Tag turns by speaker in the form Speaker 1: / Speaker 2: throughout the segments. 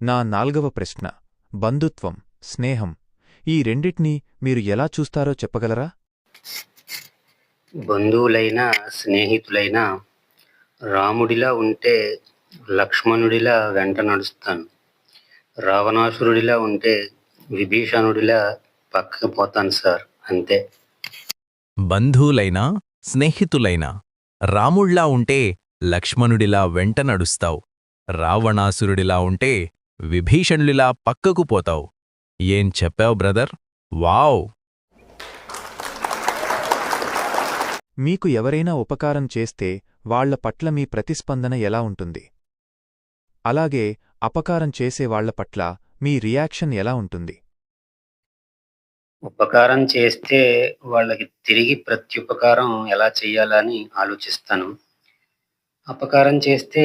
Speaker 1: నా 4వ ప్రశ్న బంధుత్వం, స్నేహం ఈ రెండిటినీ మీరు ఎలా చూస్తారో చెప్పగలరా?
Speaker 2: బంధువులైనా స్నేహితులైనా రాముడిలా ఉంటే లక్ష్మణుడిలా వెంట నడుస్తాను. రావణాసురుడిలా ఉంటే విభీషణుడిలా పక్కకి పోతాను సార్, అంతే.
Speaker 3: బంధువులైనా స్నేహితులైనా రాముళ్లా ఉంటే లక్ష్మణుడిలా వెంట నడుస్తావు, రావణాసురుడిలా ఉంటే విభీషణుడిలా పక్కకు పోతావు. ఏం చెప్పావు బ్రదర్, వావ్!
Speaker 1: మీకు ఎవరైనా ఉపకారం చేస్తే వాళ్ల పట్ల మీ ప్రతిస్పందన ఎలా ఉంటుంది? అలాగే అపకారం చేసేవాళ్ల పట్ల మీ రియాక్షన్ ఎలా ఉంటుంది?
Speaker 2: ఉపకారం చేస్తే వాళ్ళకి తిరిగి ప్రత్యుపకారం ఎలా చెయ్యాలని ఆలోచిస్తాను. అపకారం చేస్తే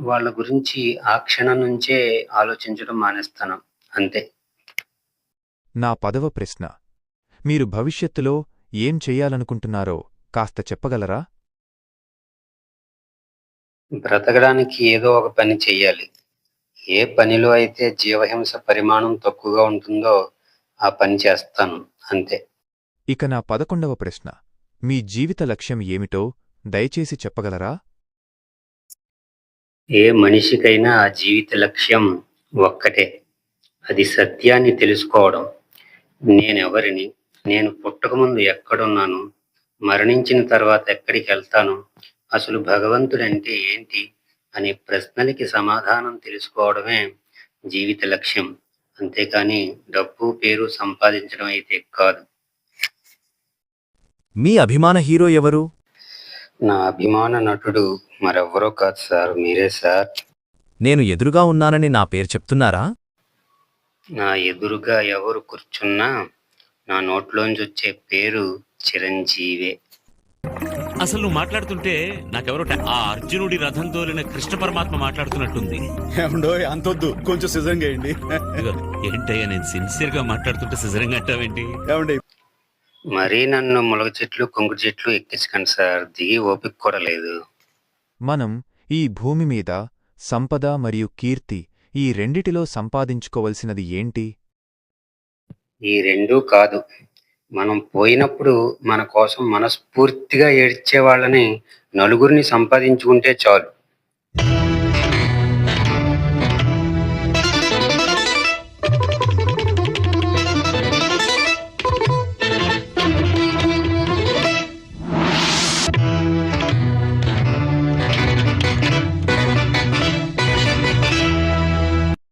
Speaker 2: వాళ్ళ గురించి ఆ క్షణం నుంచే ఆలోచించడం మానేస్తాను, అంతే.
Speaker 1: నా 10వ ప్రశ్న మీరు భవిష్యత్తులో ఏం చెయ్యాలనుకుంటున్నారో కాస్త చెప్పగలరా?
Speaker 2: బ్రతకడానికి ఏదో ఒక పని చెయ్యాలి. ఏ పనిలో అయితే జీవహింస పరిమాణం తక్కువగా ఉంటుందో ఆ పని చేస్తాను, అంతే.
Speaker 1: ఇక నా 11వ ప్రశ్న మీ జీవిత లక్ష్యం ఏమిటో దయచేసి చెప్పగలరా?
Speaker 2: ఏ మనిషికైనా ఆ జీవిత లక్ష్యం ఒక్కటే, అది సత్యాన్ని తెలుసుకోవడం. నేనెవరిని, నేను పుట్టకముందు ఎక్కడున్నాను, మరణించిన తర్వాత ఎక్కడికి వెళ్తాను, అసలు భగవంతుడంటే ఏంటి అనే ప్రశ్నలకి సమాధానం తెలుసుకోవడమే జీవిత లక్ష్యం, అంతేకాని డబ్బు పేరు సంపాదించడం అయితే కాదు.
Speaker 3: మీ అభిమాన హీరో ఎవరు?
Speaker 2: నా అభిమాన నటుడు మరెవ్వరో కాదు సార్, మీరే సార్.
Speaker 3: నేను ఎదురుగా ఉన్నానని నా పేరు చెప్తున్నారా?
Speaker 2: నా ఎదురుగా ఎవరు కూర్చున్నా నా నోట్లోంచి వచ్చే పేరు చిరంజీవే.
Speaker 4: అసలు నువ్వు మాట్లాడుతుంటే నాకెవరో ఆ అర్జునుడి రథం తోలిన కృష్ణ పరమాత్మ మాట్లాడుతున్నట్టుంది.
Speaker 5: ఏమండో అంతొద్దు, కొంచెం సిజంగా వేయండి.
Speaker 4: ఇదిగో, ఏంటయ్యా నేను సిన్సియర్ గా మాట్లాడుతుంటే సిజరింగ్ అంటావేంటి?
Speaker 5: ఏమండి
Speaker 2: మరీ నన్ను ములగ చెట్లు కొంగుడు చెట్లు ఎక్కించకండి సార్, దిగి ఓపిక కూడా లేదు.
Speaker 1: మనం ఈ భూమి మీద సంపద మరియు కీర్తి ఈ రెండిటిలో సంపాదించుకోవలసినది ఏంటి?
Speaker 2: ఈ రెండూ కాదు, మనం పోయినప్పుడు మన కోసం మనస్ఫూర్తిగా ఏడ్చే వాళ్ళని నలుగురిని సంపాదించుకుంటే చాలు.